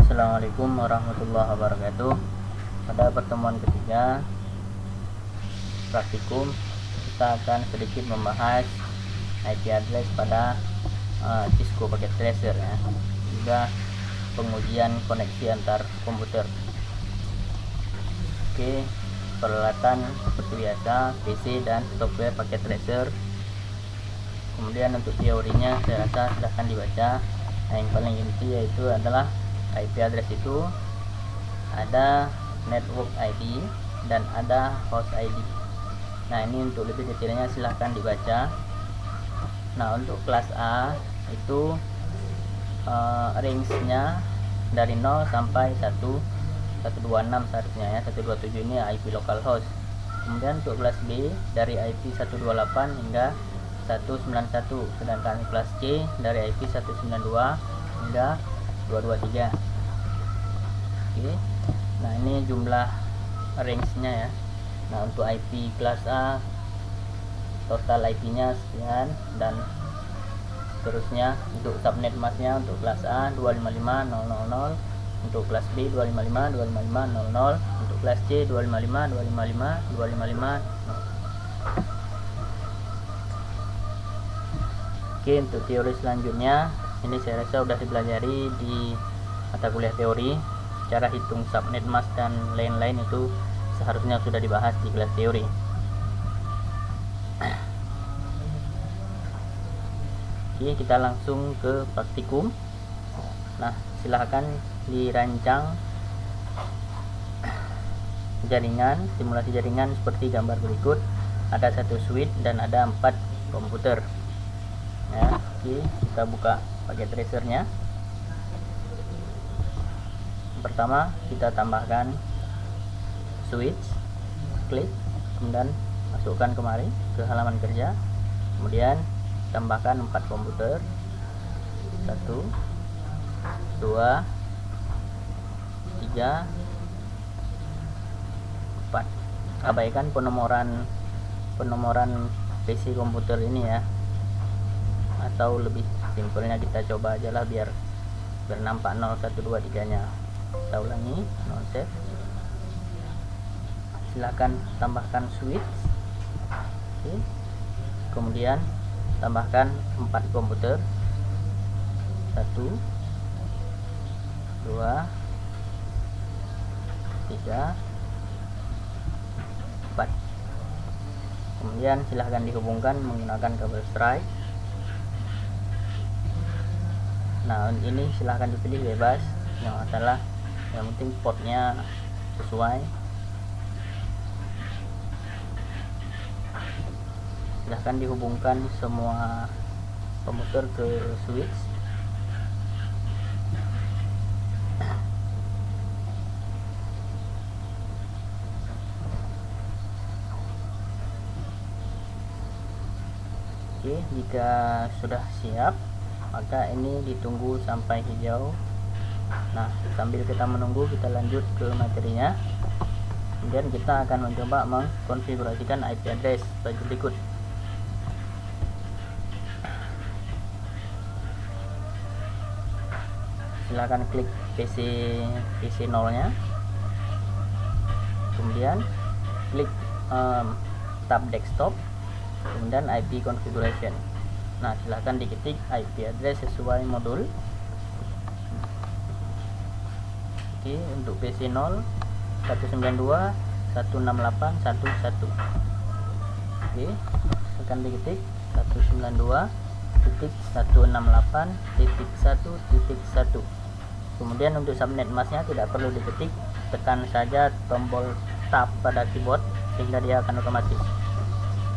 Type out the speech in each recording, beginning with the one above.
Assalamualaikum warahmatullahi wabarakatuh. Pada pertemuan ketiga praktikum, kita akan sedikit membahas IP address pada Cisco Packet Tracer ya, juga pengujian koneksi antar komputer. Oke, peralatan seperti biasa, PC dan software Packet Tracer. Kemudian untuk teorinya saya rasa silahkan dibaca. Nah, yang paling inti yaitu adalah IP address itu ada network ID dan ada host ID. Nah, ini untuk lebih detailnya silahkan dibaca. Nah, untuk kelas A itu range-nya dari 0 sampai 126 seharusnya ya. 127 ini IP localhost. Kemudian untuk kelas B dari IP 128 hingga 191, sedangkan kelas C dari IP 192 hingga 223. Oke. Nah, ini jumlah range-nya ya. Nah, untuk IP kelas A total IP-nya sekian, dan seterusnya. Untuk subnet mask-nya untuk kelas A 255.000, untuk kelas B 255.255.00, untuk kelas C 255.255.255.0. Oke, untuk teori selanjutnya ini saya rasa sudah dipelajari di mata kuliah teori. Cara hitung subnet mask dan lain-lain itu seharusnya sudah dibahas di kelas teori. Oke, kita langsung ke praktikum. Nah, silahkan dirancang jaringan, simulasi jaringan seperti gambar berikut. Ada satu switch dan ada 4 komputer ya. Oke, kita buka paket tracernya. Pertama kita tambahkan switch, klik, kemudian masukkan kemari ke halaman kerja, kemudian tambahkan 4 komputer, 1 2 3 4. Abaikan penomoran PC komputer ini ya, atau lebih simpelnya kita coba aja lah biar nampak 0 1 2 3 nya. Kita ulangi, non save. Silakan tambahkan switch. Oke. Kemudian tambahkan 4 komputer, 1 2 3 4. Kemudian silahkan dihubungkan menggunakan kabel strike. Nah, ini silahkan dipilih bebas, yang masalah yang penting portnya sesuai. Silahkan dihubungkan semua komputer ke switch. Oke, jika sudah siap maka ini ditunggu sampai hijau. Nah, sambil kita menunggu, kita lanjut ke materinya. Kemudian kita akan mencoba mengkonfigurasikan IP address sebagai berikut. Silahkan klik PC 0 nya, kemudian klik tab desktop, kemudian IP configuration. Nah, silahkan diketik IP address sesuai modul. Oke, untuk PC 0 192.168.1.1. Oke, silahkan diketik 192.168.1.1. Kemudian untuk subnet mask-nya tidak perlu diketik, tekan saja tombol tab pada keyboard sehingga dia akan otomatis.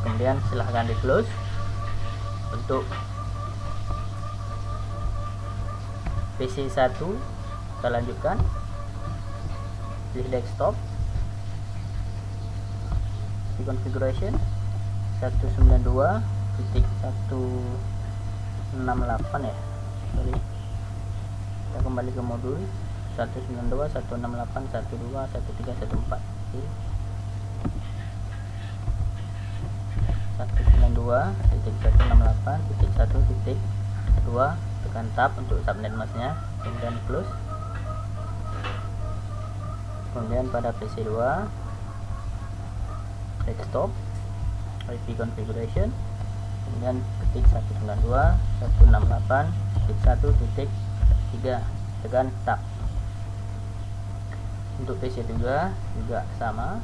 Kemudian silahkan di close. Untuk PC 1 kita lanjutkan, pilih desktop, di configuration 192.168 ya, sorry, kita kembali ke modul 192.168.1.2.1.3.1.4. 192.168.1.2, tekan tab untuk subnet mask-nya, kemudian close. Kemudian pada PC 2 desktop IP configuration, kemudian ketik 192.168.1.3, tekan tab. Untuk PC 2 juga sama.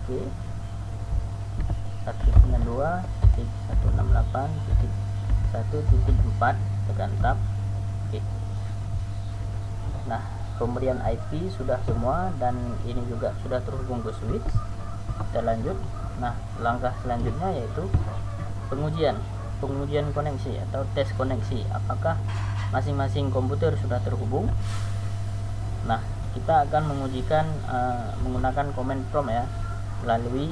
Oke, 192.168.1.4, tekan tab. Oke. Nah, pemberian IP sudah semua dan ini juga sudah terhubung ke switch. Kita lanjut. Nah, langkah selanjutnya yaitu pengujian koneksi atau tes koneksi, apakah masing-masing komputer sudah terhubung. Nah, kita akan mengujikan menggunakan command prompt ya, melalui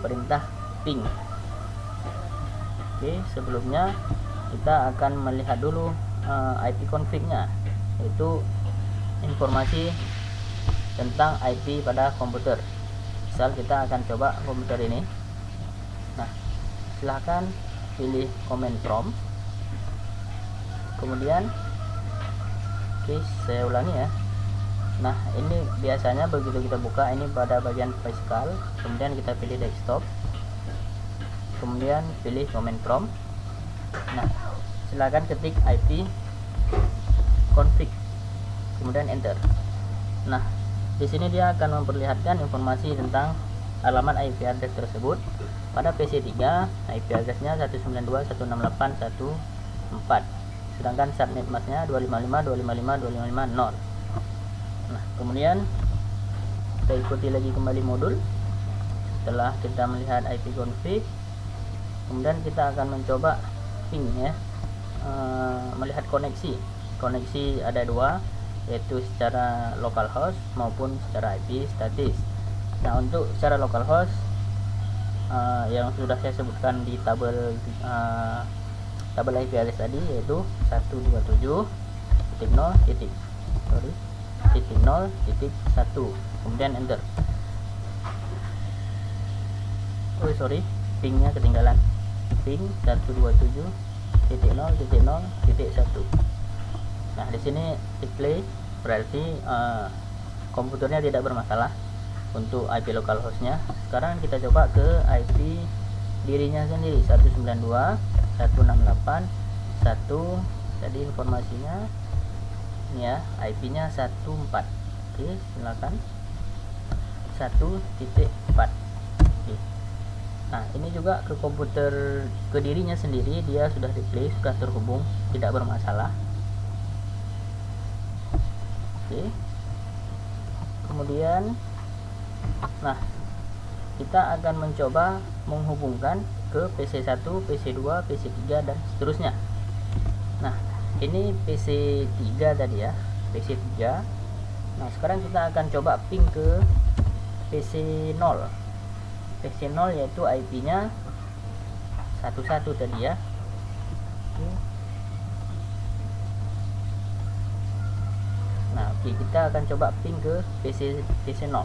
perintah ping. Oke, sebelumnya kita akan melihat dulu IP config-nya, yaitu informasi tentang IP pada komputer. Misal kita akan coba komputer ini. Nah, silahkan pilih command prompt, kemudian oke, saya ulangi ya. Nah, ini biasanya begitu kita buka ini pada bagian physical, kemudian kita pilih desktop, kemudian pilih command prompt. Nah, silakan ketik IP config, kemudian enter. Nah, di sini dia akan memperlihatkan informasi tentang alamat IP address tersebut. Pada PC 3 IP addressnya 192.168.1.4, sedangkan subnet masknya 255.255.255.0. Nah, kemudian kita ikuti lagi kembali modul. Setelah kita melihat IP config, kemudian kita akan mencoba ping ya, melihat koneksi ada dua, yaitu secara localhost maupun secara IP statis. Nah, untuk secara localhost yang sudah saya sebutkan di tabel IP address tadi, yaitu 127.0.0.1, kemudian enter. Pingnya ketinggalan, ping 127.0.0.1. Nah, di sini display berarti komputernya tidak bermasalah untuk IP localhostnya. Sekarang kita coba ke IP dirinya sendiri, 192.168.1. tadi informasinya ini ya, IP-nya 14. Oke, silakan 1.4. Oke. Nah, ini juga ke komputer, ke dirinya sendiri, dia sudah display, sudah terhubung, tidak bermasalah. Oke. Kemudian, nah, kita akan mencoba menghubungkan ke PC 1, PC 2, PC 3 dan seterusnya. Nah, ini PC 3 tadi ya, PC 3. Nah, sekarang kita akan coba ping ke PC 0. PC 0 yaitu IP-nya 11 tadi ya. Oke. Nah, oke, kita akan coba ping ke PC 0.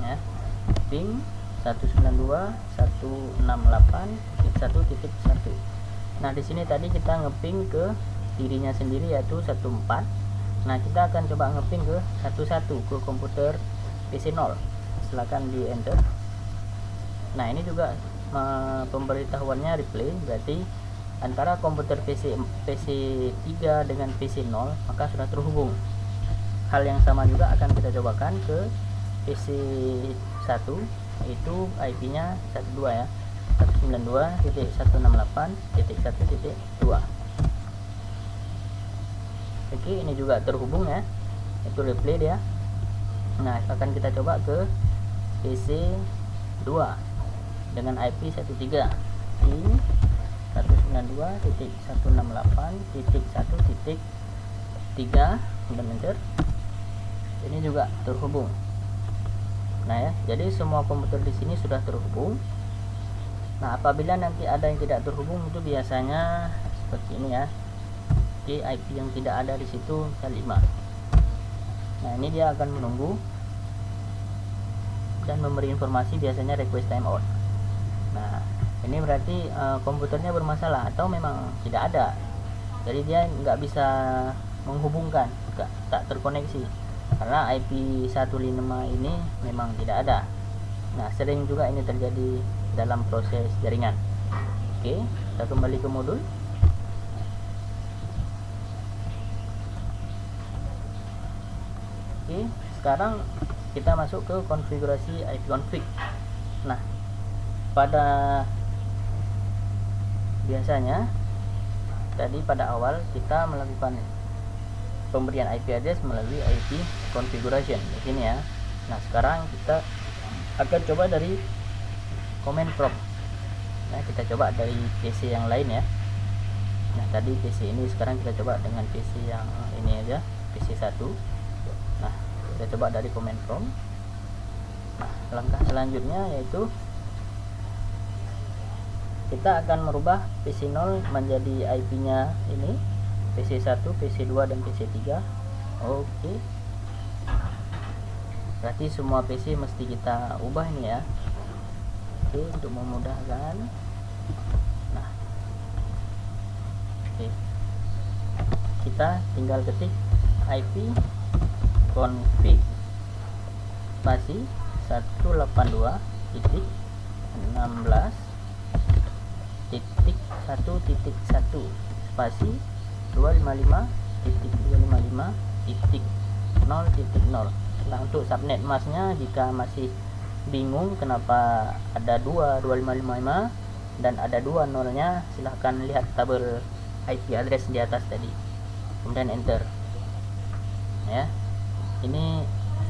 Ya. Ping 192.168.1.1. Nah, di sini tadi kita ngeping ke dirinya sendiri yaitu 14. Nah, kita akan coba ngeping ke 11 ke komputer PC 0. Silakan di enter. Nah, ini juga pemberitahuannya replay, berarti antara komputer PC 3 dengan PC 0 maka sudah terhubung. Hal yang sama juga akan kita cobakan ke PC 1, yaitu IP-nya 12 ya, 192.168.1.2. Oke, ini juga terhubung ya, itu replay dia. Nah, akan kita coba ke PC 2 dengan IP 13. Ini 192.168.1.3, kemudian enter. Ini juga terhubung. Nah ya, jadi semua komputer di sini sudah terhubung. Nah, apabila nanti ada yang tidak terhubung, itu biasanya seperti ini ya. Oke, IP yang tidak ada di situ misal 5. Nah, ini dia akan menunggu dan memberi informasi, biasanya request timeout. Nah, ini berarti komputernya bermasalah atau memang tidak ada, jadi dia nggak bisa menghubungkan, tak terkoneksi, karena IP 155 ini memang tidak ada. Nah, sering juga ini terjadi dalam proses jaringan. Oke, kita kembali ke modul. Oke, sekarang kita masuk ke konfigurasi IP config. Nah, pada biasanya tadi pada awal kita melakukan pemberian IP address melalui IP configuration di sini ya. Nah, sekarang kita akan coba dari command prompt. Nah, kita coba dari PC yang lain ya. Nah, tadi PC ini, sekarang kita coba dengan PC yang ini aja, PC 1. Nah, kita coba dari command prompt. Nah, langkah selanjutnya yaitu kita akan merubah PC 0 menjadi IP nya ini PC 1, PC 2 dan PC 3. Oke, berarti semua PC mesti kita ubah ini ya. Oke, untuk memudahkan. Nah, oke, kita tinggal ketik IP config spasi 182.16.1.1 spasi 255.255.0.0. Nah, untuk subnet masknya, jika masih bingung kenapa ada 22555 dan ada 2 nolnya, silahkan lihat tabel IP address di atas tadi, kemudian enter ya. Ini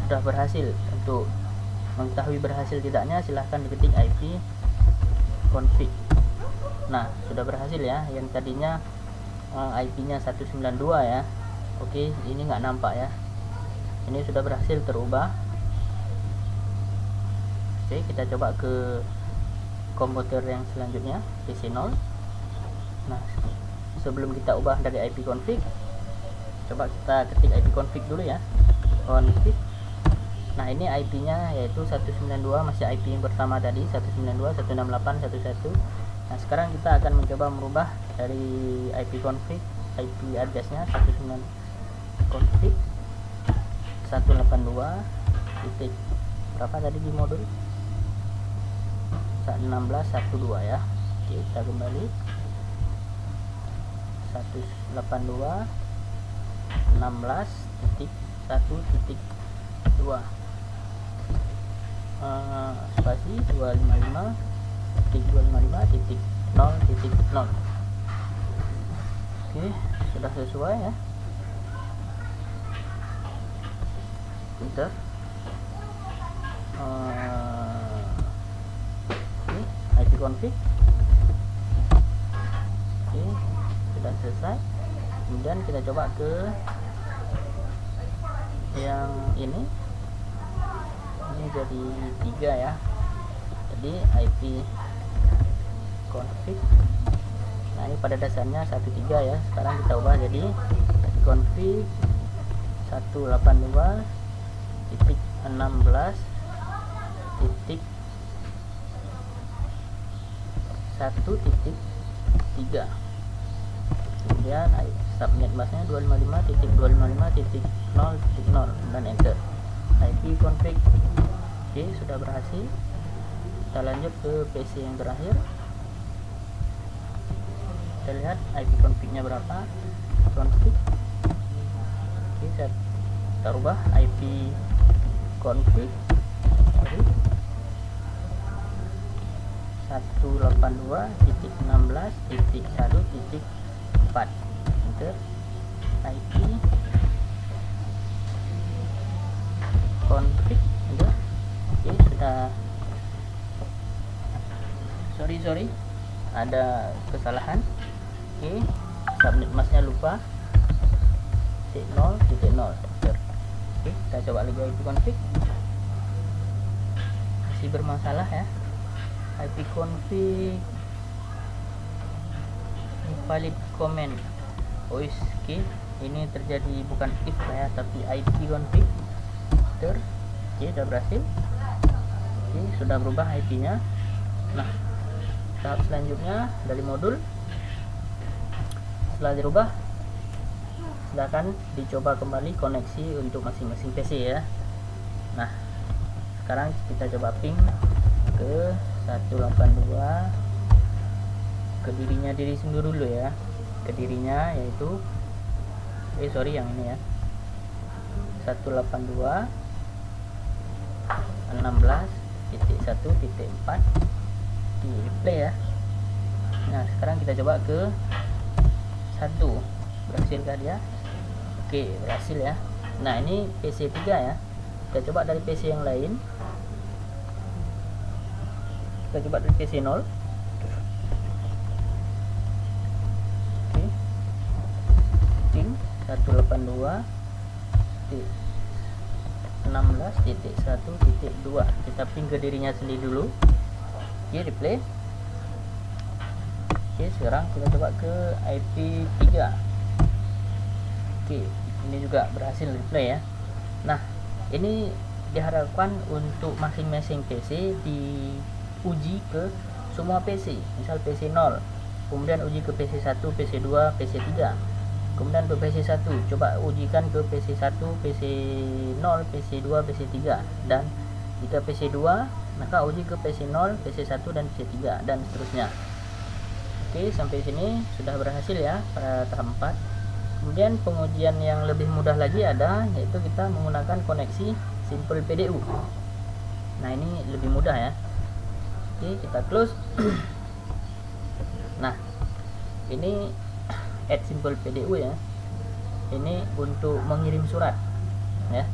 sudah berhasil. Untuk mengetahui berhasil tidaknya, silahkan diketik IP config. Nah, sudah berhasil ya. Yang tadinya IP nya 192 ya. Oke, ini nggak nampak ya. Ini sudah berhasil terubah. Oke, kita coba ke komputer yang selanjutnya, PC 0. Nah, sebelum kita ubah dari IP config, coba kita ketik IP config dulu ya. Config. Nah, ini IP nya yaitu 192, masih IP yang pertama tadi, 192.168.1.1. Nah, sekarang kita akan mencoba merubah dari IP config, IP address nya 19 config 182 titik berapa tadi di modul 16.1.2 ya. Oke, kita kembali 182.16.1.2 spasi 255.255.0.0. Oke, sudah sesuai ya. Enter. Oke, IP config. Oke, sudah selesai. Kemudian kita coba ke yang ini jadi 3 ya. Jadi IP config. Nah, ini pada dasarnya 13 ya. Sekarang kita ubah jadi IP config 182.16.1.3. Kemudian subnet masknya 255.255.0.0 dan enter. IP config. Oke, sudah berhasil. Kita lanjut ke PC yang terakhir. Kita lihat IP config-nya berapa. Config. Oke, kita rubah IP config 182.16.1.4. Enter. IP config. Enter. Oke, sudah. Sorry, ada kesalahan. Oke, subnet masknya lupa, 0.0. Oke, kita coba lagi IP config. Masih bermasalah ya. IP config invalid command. Oke, ini terjadi bukan if ya, tapi IP config. Oke, sudah berhasil. Oke, sudah berubah IP nya. Nah, tahap selanjutnya dari modul, setelah dirubah silahkan dicoba kembali koneksi untuk masing-masing PC ya. Nah, sekarang kita coba ping ke 182 ke dirinya diri sendiri dulu ya, ke dirinya yaitu yang ini ya, 182 16.1.4 di replay ya. Nah, sekarang kita coba ke 1, berhasilkah dia? Oke, berhasil ya. Nah, ini PC 3 ya. Kita coba dari PC yang lain. Kita coba dari PC 0. Oke. Ping 182.16.1.2. Kita ping ke dirinya sendiri dulu. Oke, replay. Oke, sekarang kita coba ke IP 3. Oke, ini juga berhasil replay ya. Nah, ini diharapkan untuk masing-masing PC diuji ke semua PC. Misal PC 0, kemudian uji ke PC 1, PC 2, PC 3. Kemudian ke PC 1, coba ujikan ke PC 1, PC 0, PC 2, PC 3. Dan jika PC 2, maka uji ke PC 0, PC 1, dan PC 3, dan seterusnya. Oke, sampai sini sudah berhasil ya pada tahap 4. Kemudian pengujian yang lebih mudah lagi ada, yaitu kita menggunakan koneksi Simple PDU. Nah, ini lebih mudah ya. Oke, kita close. Nah, ini add Simple PDU ya. Ini untuk mengirim surat ya.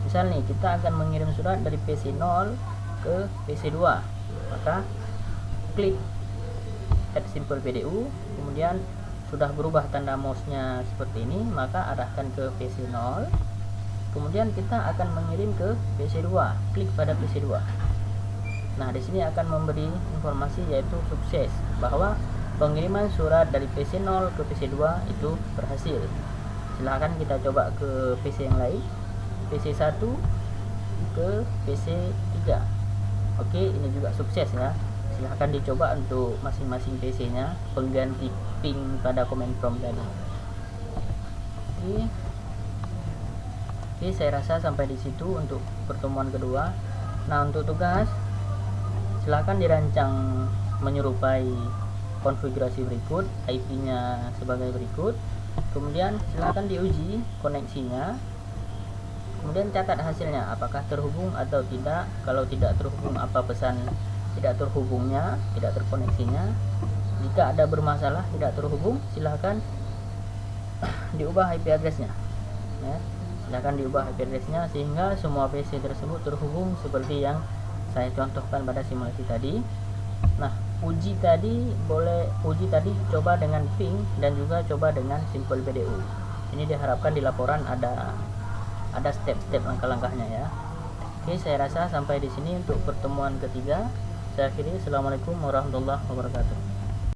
Misal nih, kita akan mengirim surat dari PC 0 ke PC 2, maka klik add Simple PDU, kemudian sudah berubah tanda mouse-nya seperti ini, maka arahkan ke PC 0, kemudian kita akan mengirim ke PC 2, klik pada PC 2. Nah, di sini akan memberi informasi yaitu sukses, bahwa pengiriman surat dari PC 0 ke PC 2 itu berhasil. Silahkan kita coba ke PC yang lain, PC 1 ke PC 3. Oke, ini juga sukses ya. Silahkan dicoba untuk masing-masing PC nya pengganti ping pada command prompt tadi. Oke, saya rasa sampai di situ untuk pertemuan kedua. Nah, untuk tugas silahkan dirancang menyerupai konfigurasi berikut, IP nya sebagai berikut, kemudian silahkan diuji koneksinya, kemudian catat hasilnya apakah terhubung atau tidak. Kalau tidak terhubung, apa pesan tidak terhubungnya, tidak terkoneksinya. Jika ada bermasalah tidak terhubung, silahkan diubah IP address-nya ya. Silahkan diubah IP address-nya sehingga semua PC tersebut terhubung seperti yang saya contohkan pada simulasi tadi. Nah, uji tadi coba dengan ping dan juga coba dengan Simple PDU. Ini diharapkan di laporan ada step-step langkah-langkahnya ya. Oke, saya rasa sampai di sini untuk pertemuan ketiga. Saya akhiri. Assalamualaikum warahmatullahi wabarakatuh.